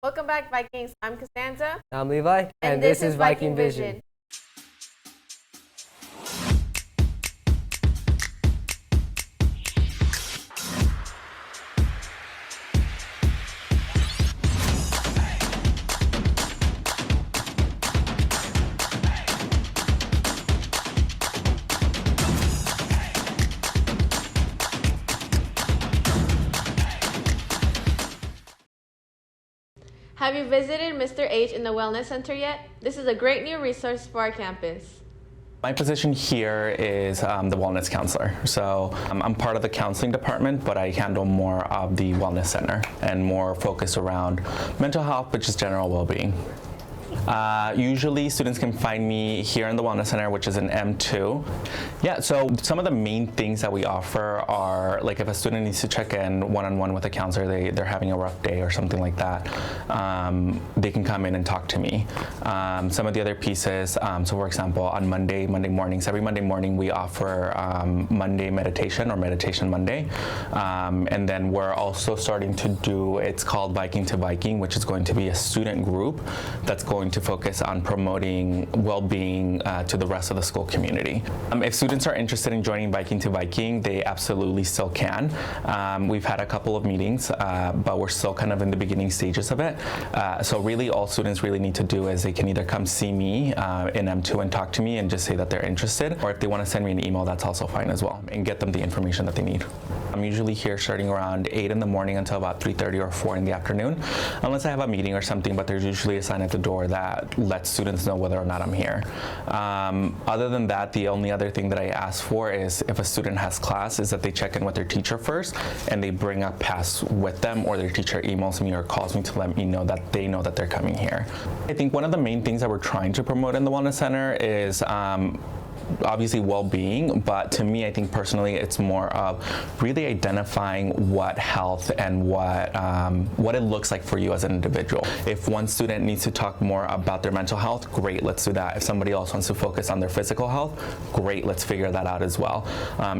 Welcome back, Vikings. I'm Costanza. I'm Levi, And this is Viking Vision. Have you visited Mr. H in the Wellness Center yet? This is a great new resource for our campus. My position here is the wellness counselor. So I'm part of the counseling department, but I handle more of the wellness center and more focus around mental health, but just general well-being. Usually students can find me here in the Wellness Center, which is in M2. Yeah, so some of the main things that we offer are, like if a student needs to check in one-on-one with a counselor, they're having a rough day or something like that, they can come in and talk to me. Some of the other pieces, so for example, on Monday mornings, every Monday morning we offer Monday meditation or Meditation Monday. And then we're also starting to do, it's called Viking to Viking, which is going to be a student group that's going to focus on promoting well-being to the rest of the school community. If students are interested in joining Viking to Viking, they absolutely still can. We've had a couple of meetings, but we're still kind of in the beginning stages of it. So really all students really need to do is they can either come see me in M2 and talk to me and just say that they're interested, or if they want to send me an email, that's also fine as well, and get them the information that they need. I'm usually here starting around 8 in the morning until about 3:30 or 4 in the afternoon, unless I have a meeting or something, but there's usually a sign at the door that lets students know whether or not I'm here. Other than that, the only other thing that I ask for is if a student has class is that they check in with their teacher first and they bring a pass with them, or their teacher emails me or calls me to let me know that they know that they're coming here. I think one of the main things that we're trying to promote in the Wellness Center is obviously well-being, but to me, I think personally, it's more of really identifying what health and what it looks like for you as an individual. If one student needs to talk more about their mental health, great, let's do that. If somebody else wants to focus on their physical health, great, let's figure that out as well.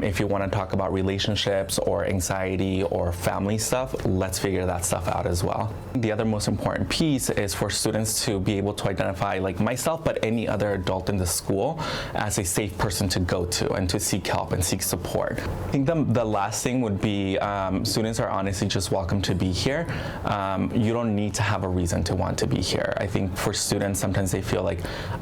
If you want to talk about relationships or anxiety or family stuff, let's figure that stuff out as well. The other most important piece is for students to be able to identify, like myself, but any other adult in the school, as a safe person to go to and to seek help and seek support. I think the last thing would be students are honestly just welcome to be here. You don't need to have a reason to want to be here. I think for students, sometimes they feel like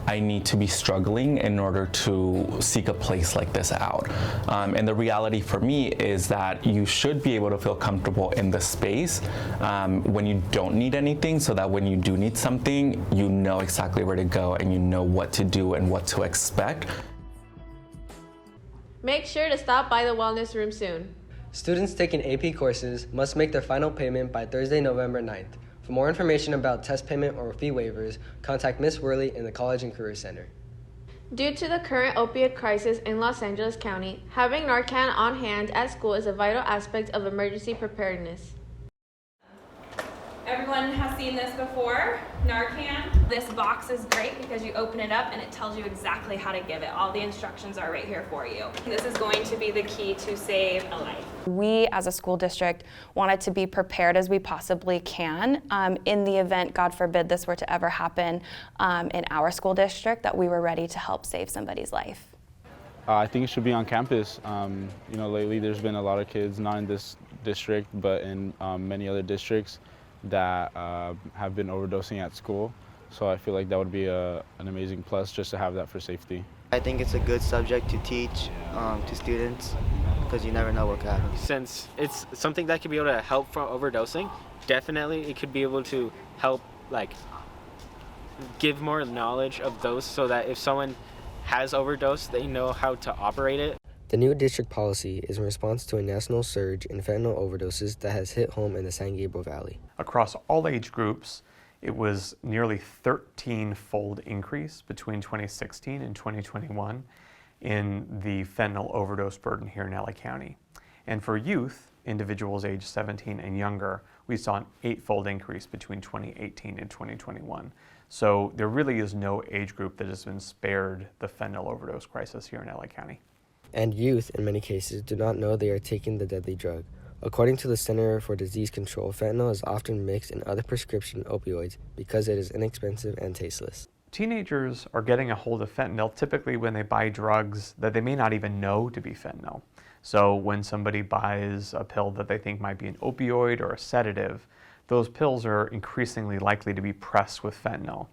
I need to be struggling in order to seek a place like this out. And the reality for me is that you should be able to feel comfortable in the space when you don't need anything, so that when you do need something, you know exactly where to go and you know what to do and what to expect. Make sure to stop by the Wellness Room soon. Students taking AP courses must make their final payment by Thursday, November 9th. For more information about test payment or fee waivers, contact Ms. Worley in the College and Career Center. Due to the current opiate crisis in Los Angeles County, having Narcan on hand at school is a vital aspect of emergency preparedness. Everyone has seen this before, Narcan. This box is great because you open it up and it tells you exactly how to give it. All the instructions are right here for you. This is going to be the key to save a life. We as a school district wanted to be prepared as we possibly can in the event, God forbid, this were to ever happen in our school district, that we were ready to help save somebody's life. I think it should be on campus. Lately there's been a lot of kids, not in this district, but in many other districts, that have been overdosing at school. So I feel like that would be an amazing plus just to have that for safety. I think it's a good subject to teach to students, because you never know what could happen. Since it's something that could be able to help from overdosing, definitely it could be able to help give more knowledge of those, so that if someone has overdosed, they know how to operate it. The new district policy is in response to a national surge in fentanyl overdoses that has hit home in the San Gabriel Valley. Across all age groups, it was nearly 13-fold increase between 2016 and 2021 in the fentanyl overdose burden here in LA County. And for youth, individuals aged 17 and younger, we saw an 8-fold increase between 2018 and 2021. So there really is no age group that has been spared the fentanyl overdose crisis here in LA County. And youth, in many cases, do not know they are taking the deadly drug. According to the Center for Disease Control, fentanyl is often mixed in other prescription opioids because it is inexpensive and tasteless. Teenagers are getting a hold of fentanyl typically when they buy drugs that they may not even know to be fentanyl. So when somebody buys a pill that they think might be an opioid or a sedative, those pills are increasingly likely to be pressed with fentanyl.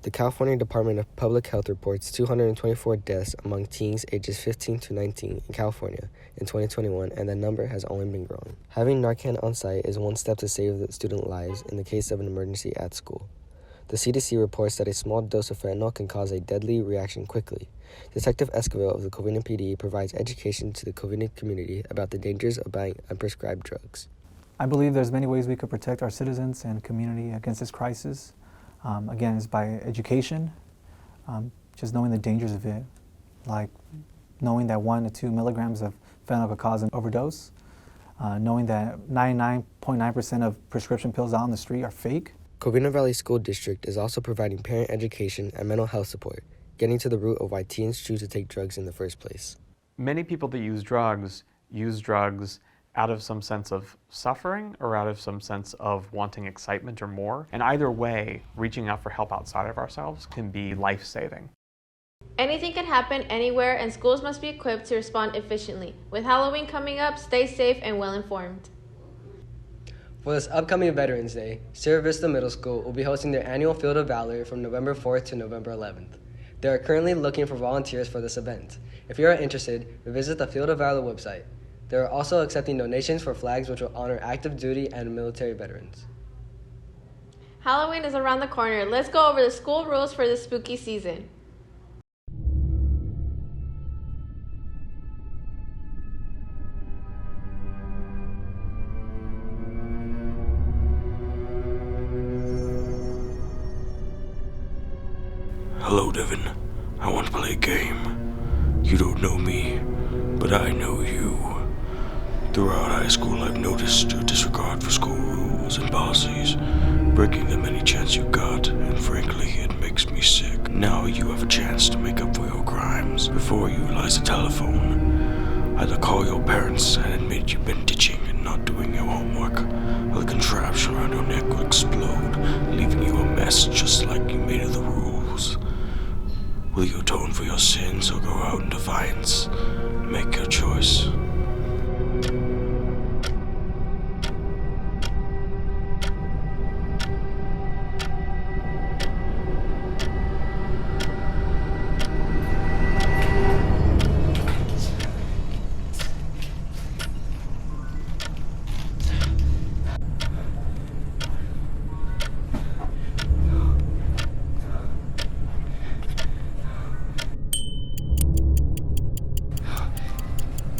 The California Department of Public Health reports 224 deaths among teens ages 15 to 19 in California in 2021, and the number has only been growing. Having Narcan on site is one step to save the student lives in the case of an emergency at school. The CDC reports that a small dose of fentanyl can cause a deadly reaction quickly. Detective Esquivel of the Covina PD provides education to the Covina community about the dangers of buying unprescribed drugs. I believe there's many ways we could protect our citizens and community against this crisis. Again, it's by education, just knowing the dangers of it, like knowing that 1 to 2 milligrams of fentanyl could cause an overdose, knowing that 99.9% of prescription pills out on the street are fake. Covina Valley School District is also providing parent education and mental health support, getting to the root of why teens choose to take drugs in the first place. Many people that use drugs out of some sense of suffering or out of some sense of wanting excitement or more. And either way, reaching out for help outside of ourselves can be life-saving. Anything can happen anywhere, and schools must be equipped to respond efficiently. With Halloween coming up, stay safe and well-informed. For this upcoming Veterans Day, Sierra Vista Middle School will be hosting their annual Field of Valor from November 4th to November 11th. They are currently looking for volunteers for this event. If you are interested, visit the Field of Valor website. They are also accepting donations for flags which will honor active duty and military veterans. Halloween is around the corner. Let's go over the school rules for this spooky season. Hello, Devin. I want to play a game. You don't know me, but I know you. Throughout high school, I've noticed your disregard for school rules and policies, breaking them any chance you got, and frankly, it makes me sick. Now you have a chance to make up for your crimes. Before you lies a telephone. Either call your parents and admit you've been ditching and not doing your homework, or the contraption around your neck will explode, leaving you a mess just like you made of the rules. Will you atone for your sins or go out in defiance? Make your choice.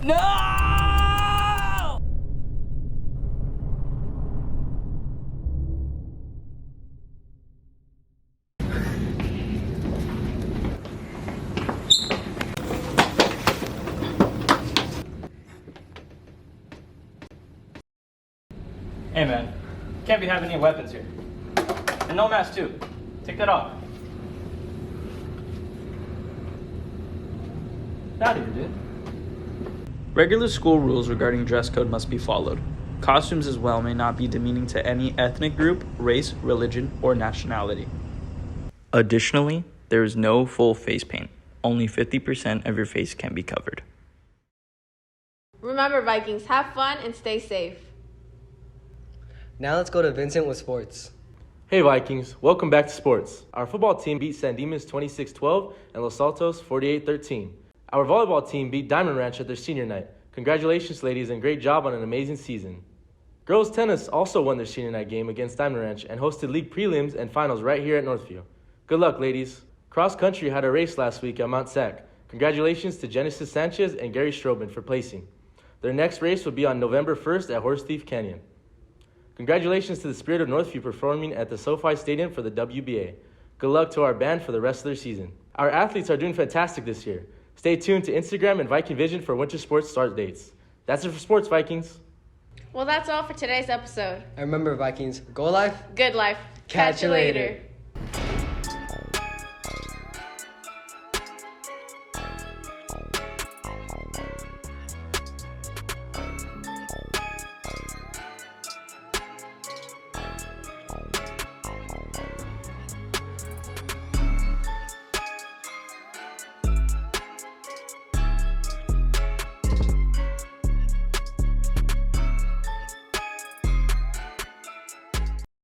No! Hey man, can't be having any weapons here. And no mask too. Take that off. Not here, dude. Regular school rules regarding dress code must be followed. Costumes as well may not be demeaning to any ethnic group, race, religion, or nationality. Additionally, there is no full face paint. Only 50% of your face can be covered. Remember, Vikings, have fun and stay safe. Now let's go to Vincent with sports. Hey Vikings, welcome back to sports. Our football team beat San Dimas 26-12 and Los Altos 48-13. Our volleyball team beat Diamond Ranch at their senior night. Congratulations, ladies, and great job on an amazing season. Girls tennis also won their senior night game against Diamond Ranch and hosted league prelims and finals right here at Northview. Good luck, ladies. Cross country had a race last week at Mount Sac. Congratulations to Genesis Sanchez and Gary Strobin for placing. Their next race will be on November 1st at Horse Thief Canyon. Congratulations to the Spirit of Northview performing at the SoFi Stadium for the WBA. Good luck to our band for the rest of their season. Our athletes are doing fantastic this year. Stay tuned to Instagram and Viking Vision for winter sports start dates. That's it for sports, Vikings. Well, that's all for today's episode. And remember, Vikings, go life. Good life. Catch you later.